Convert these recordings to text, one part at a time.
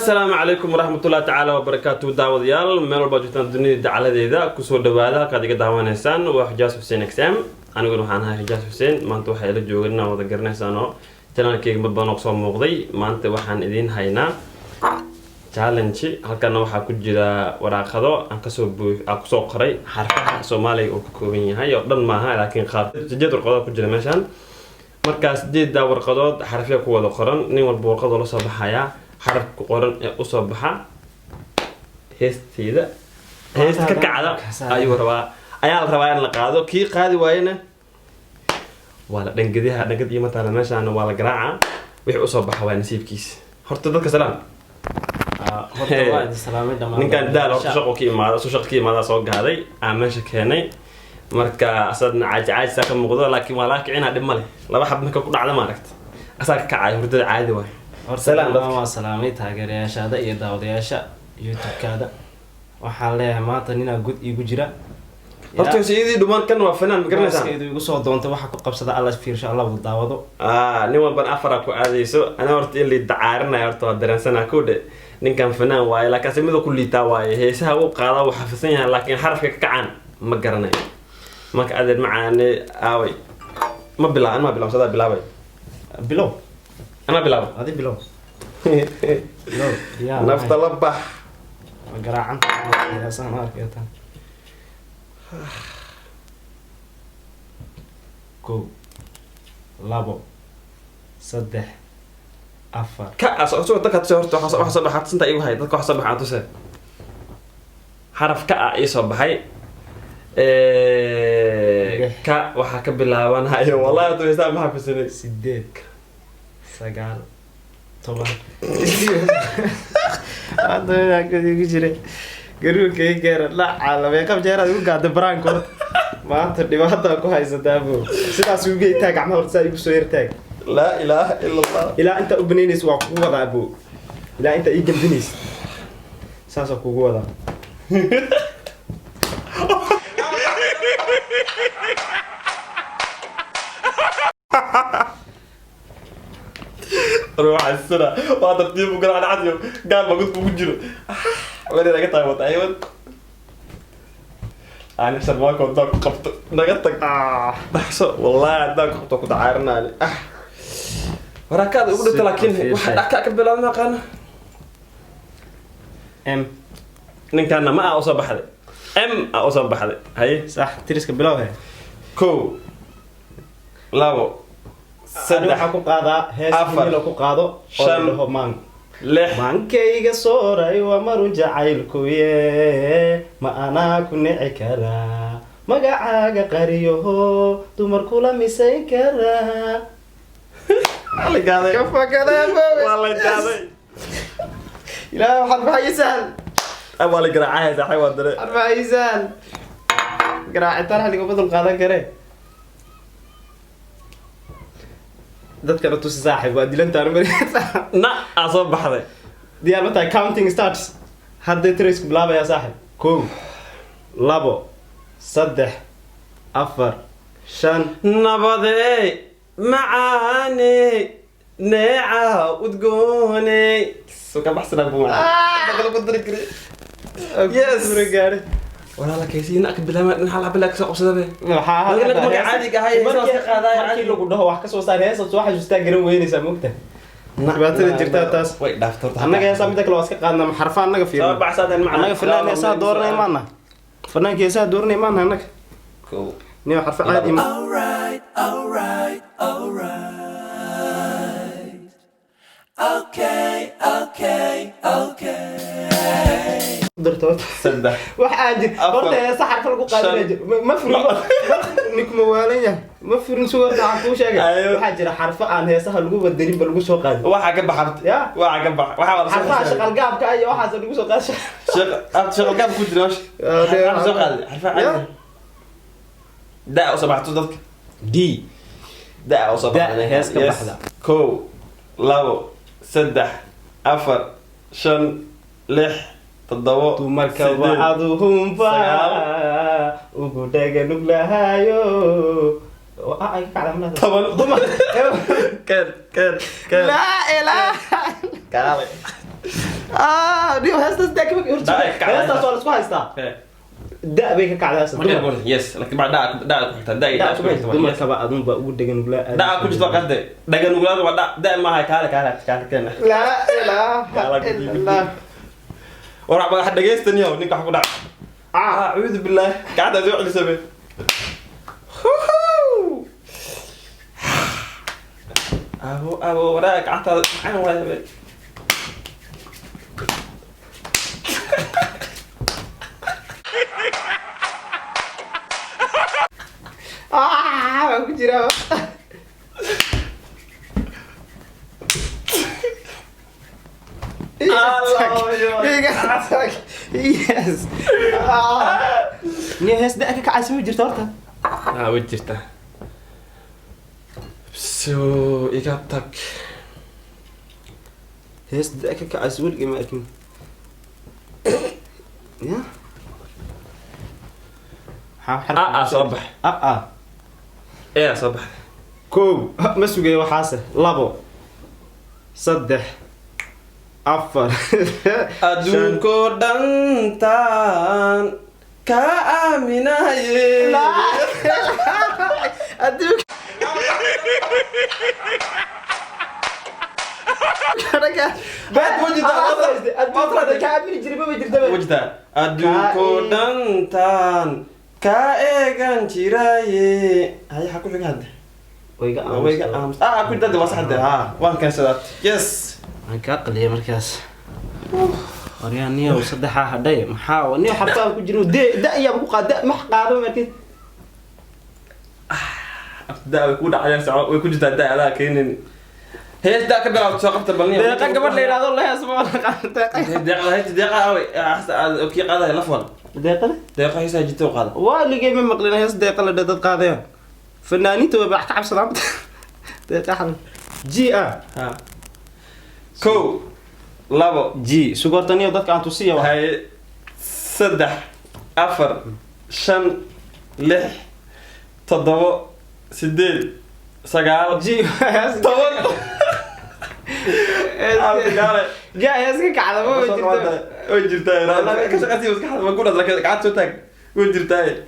السلام عليكم ورحمة الله تعالى وبركاته دعوة ديال ميل الباجتان الدنيا دعالة ذا كسور دوالا قد يقدعوان إنسان وحجاز حسين إكسام أنا أقول محان هاي حجاز حسين ما أنتو حيلا جوغلنا وذكرنا إنسانو تلانا كيك مبانا قصوى مغضي ما أنتو وحان إذين هاينا challenge halkan waxa ku jira waraaqado aan ka soo qoray xarfaha Soomaaliga oo ka kooban yahay oo dhan maaha laakiin qaar jid warqado ku jira meeshan markaas jeeda warqadood xarfiya ku wada qoran nin walba warqado la soo baxaya xarf ku qoran ee u soo baxa heesta ka kacda ayuu rabaa ayaa la rabaa in la qaado kii qaadi waayna wala dhangadiha dhangadi ma taala meeshan waa la garaaca wixii u soo baxa waa nasiibkiisa horta dadka salaam ninkan daal horta shaqo ka imaada soo gaaday aan meesha keenay marka asadna caajisa ka muuqdo laakiin waa la kicina dhib male laba xab marka ku dhacda ma aragta asaga ka kacay hurdada caadi waay salaam dadka waa salaamay taageerayaashaada iyo daawadayaasha YouTube-kaada waxaan leeyahay maanta nina gud iigu jira horta sidii dhumaan kan waa fanaan ma garanaysaa igu soo doonta waxa ku qabsada Allah fiirsha Allah uu daawado nin walba afar ku aadayso ana horta ilaa dacaarnaa horta dareensana ku dhe ninkan fanaan waaye laakiin simida ku liitaa waaye heesaha uu qaada waxa xafisan yahay laakiin xarafka ka kacan ma garanayo marka adeer macaane aaway ma bilaab sada bilaabay bilow ana bilaab adi bilow ya nafta la bax garaacan ya san arkaytan go labo saddex afar ka asoo dadka horta waxa soo baxay inta igu hay dadka waxa soo baxay tusay xaraf ka ah soo baxay ka waxa ka bilaabanayo wallahi tu heesaa ma xafisanay 8 9 10 aad ka digi jiray garuukay gaar la caalamay qab jeerad ugu gaada branko maanta dhibaato ku haysataa buu sidaas ugu geeytaa gacmaha horta igu soo yartaag la ilaaha illa allah ila inta u banaynayso waa kugu wadaa buu ila inta ii galbinayso saas oo kugu wadaa روح السنة وهذا الطيب وقال على عديو قال ما قلت بوجره وين انا قلت ايوه ايوه انا حسب ما كنت قفت نقطك بحسب والله داك قفت كنت عارنا وراك هذا يقول لكن واحد حكى بلا ما قانا ام كان ما اوصل بحد ام اوصل بحد هي صح تريسك بلاوها كو لابو saddex ku qaada heestii la ku qaado oo maan lix maankayga sooray waa marun jacaylku ma ana ku nici kara magacaaga qariyo dumar kula misayn kara wala gaaday ka fakadaba wala gaaday ilaa xarfaysan wala garaacay saxay waa dare xarfaysan garaacitaan xaliga badal qaadan kare dadka la tusi saaxib waa dilantaan mareysa na asoo baxday diyaar ma tahay counting starts hadda trace bilaabaya saaxib 1 2 3 4 5 nabadey macaane neeca udgooney soo ka baxsana buu dadka ku dari kari yes gaari wala la kaysiina ka bilaama in hal habla ka soo qabsadabe waxa laga caadi gahay markii ka qaaday caadi lagu dhaho wax ka soo saar heesa soo xasuustaa garan weynaysa moogta dhibaatada jirta taas way dhaafto annaga heesa mid kale waska qaadna xarfa annaga fiirno soo baxsadeen macna annaga filaan heesa dooranay maana fanaanka heesa dooranay maana annaga ko niyo xarfa caadi ma okay درتوت سدح واحد horta saxar kale ku qaadanayo ma furin nik ma waalaya ma furin soo dhaafo sheegay waxa jira xarfa aan heesaha lagu wadarin bal lagu soo qaad waxa ka baxarta waxa ka bax waxa wala xarfa shaqal gaabka ay waxa lagu soo qaad shaqal gaab ku jira waxa soo qaad xarfa caadi da oo sabaxtu dadka d da oo sabaxda hees ka baxda ko labo saddex afar shan lix تضوء dumarka wacduhum ba ugu dhaga nuglahayo ay kaclamada dumar كان لا اله كان دي هسه داك هسه سؤال اسمه هسه دا بيك قاعد هسه يس لكن بعد دا كنت دا دم كبا ادون با ugu dhagan ugla دا كنت قد دغن uglaad wada da ma hay kaala keena لا لا ورا بقى dhageystaniyo ninka wax ku dhac a'uudu billaah qacda soo celisay abo wara qacda aan waayay aku jira yes ni hees da ka kacayso ma jirto horta way jirta so iga tag hees da ka kacayso weliga ma arkin ya صبح ايه صبح كوب ما سوقي وحاسه لابو صدح عفر ادونكو دانتان كاميناي لا ادوك بعد وجدت كامل جريبه ما جرت وجدت ادونكو دانتان كايغان جيراي هاي حكو فيك هذا ويغا امس كنت هذا وصحده وان كان سدات يس aan ka qaliya markaas waryaaniyo saddexa hadhay maxaa niyo xarfaa ku jiro da iyo ku qaada ma qaado markii da ku dhacay saaco way ku jirtaa da ala keenin hees da ka bilaw soo qabta balniyo deeqa gabadh la yiraahdo la hees ma qaata deeqa aw okay qaada lafwan deeqa heesa jito qaada waa ligay ma maqlina hees deeqa la dad qaadayaan fanaaniinta way baax ka cabsadaan deeqa xal ji ha كو لابو جي سوغورتانيو دادك aan tusiya waa هاي صدح أفر شن لح تضو سديد سقال جي طول جا يسكك على ما وجرتاي لا كشقتي بس ما قولت لك قعدت تاك وجرتاي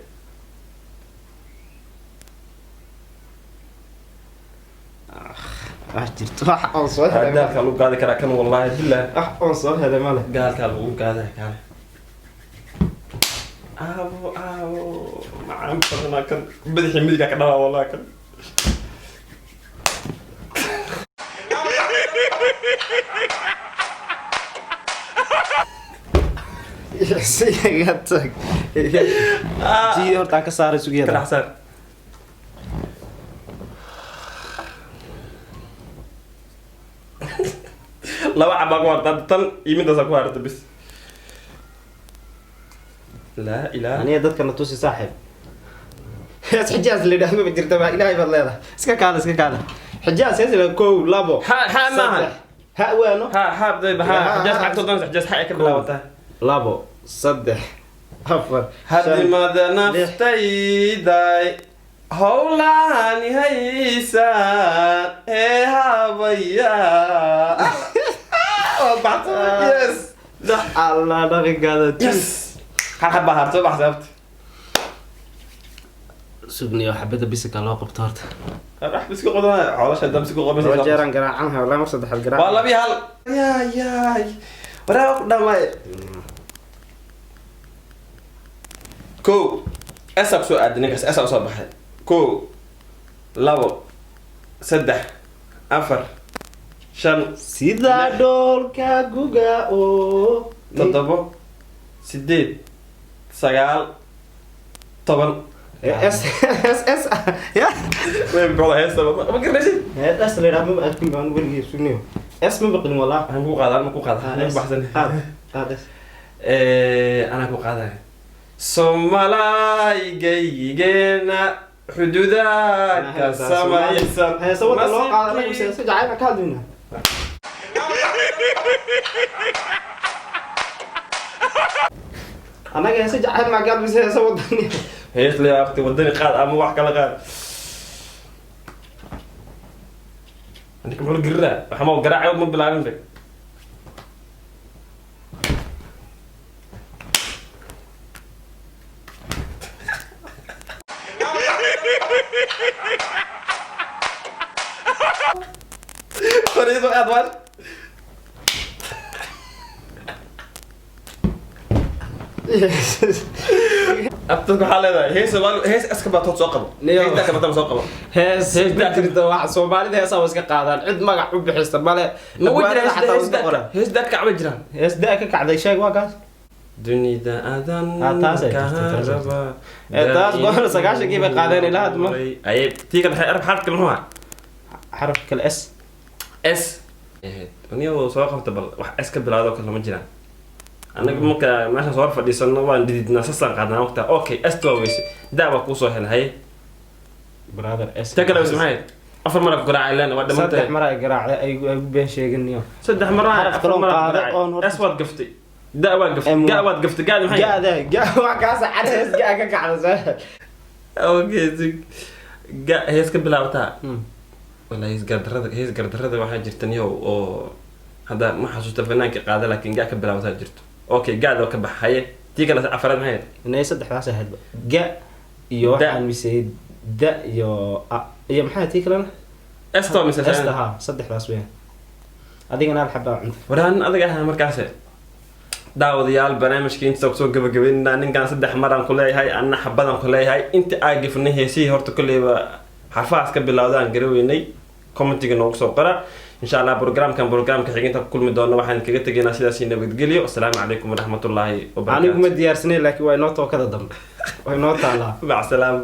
جرت راح انصر هذا قالوا قاعد كان والله بالله راح انصر هذا ماله قالوا قاعد كان او مع ما كان بدي حميدك كذا والله كان سيغاتك جي horta ka saaray sugiyada كان حسن لو عباك وارتبطن يمين تساكو هارت بس لا إله أنا دتك أنا توسي صاحب ياس حجاز اللي ده ما بجرت ما إلهي بالله اسكا كان حجاز ياس كو لابو ها ما ها وينو ها بدي حجاز حقته دون حجاز حقك بلاوته لابو صدح عفوا هذه ماذا نفتي داي هولاني هيسان ايه هابيا يس لا الله دقيق هذا يس حاب بحرت بحسبت سجني وحبيت بيسك على وقت طارت راح بس قدام علاش هذا مسكو قبل رجعنا قرا عنها والله ما صدح القراءة والله بيهال يا ورا قدام كو اسب سو ادني اسب سو بحي كو لابو سدح افر شن سيدا دول كاغوغا او تضبو سديد سغال طبعا اس يا وين بقول هي سبب ما قرنشي هذا اصل لا ما اكل ما نقول لي سنيو اس ما بقول والله انا كو قاد انا بحسن هذا انا كو قاد سومالاي جيجينا حدودك سمايسن هي سوت لو قاد انا بس جاينا كادونا انا جاي سجعل ما قال بس هي سوت هي اللي اختي ودني قاد اما واخ كلا قاد عندك مول قرا وحمو قراعي وما بلعبين بك فريض أدوان أبتدك حالة هي سؤال هي أسكبات تسوقه نيو. هي تكبت مسوقه hees ma jirto wax Soomaalida heesaa iska qaadaan cid magac u bixista male ما ودي abwaanada xataa iska qoran هيس داك كعب جران hees daa ka kacday sheeg waa kaas dunida adan taas ay jirtay, taas goor sagaashankii bay qaadeen ilaa hadda ma ay tii kan xarf xarf kan huwa xarafka s s aniyo soo qabta bal wax s ka bilaado kala ma jiraan anaga marka meesha soo fadhiisano waan dididna sasan qaadnaa waqta okay s to weyse daaba ku soo helay brother s ta kale ismaay afar mar garaacay leen waa saddex dhamantay mar ay garaacday ay been sheeganayo saddex mar xaraf kale oo qaada oon s waad gaftay da waad gaftay ga waad gaftay gaad maxay gaada wax kaas cadees gaa ka kacday okay ga hees ka bilaabtaa wala hees gardarada waxaa jirta niyo oo hada ma xasuusta fanaanka qaada laakiin ga ka bilaabtaa jirto okay gaad ka baxaye tii kale afraad maxay inay saddexdaas ahayd ga iyo waxaan misay da iyo iyo maxay tii kalena esto misal ha saddexdaas weeyaan adigana hal xabaa cunta waraan adiga ah markaas daawadayaal barnaamijka inta soo gabagabeynaa ninkan saddex maraan ku leeyahay anna xabadan ku leeyahay inta ay gifnay heesii horta kulleeba xarfaas ka bilowdaan garaweynay commentiga noogu soo qora insha Allah programka xigeenta ku kulmi doona waxaan kaga tageynaa sidaas nabadgelyo assalaamu calaykum waraxmatullaahi wabarakaatuh anigu ma diyaarsanay laakiin waa inoo tookada dambe waa inoo taalaa mac salaam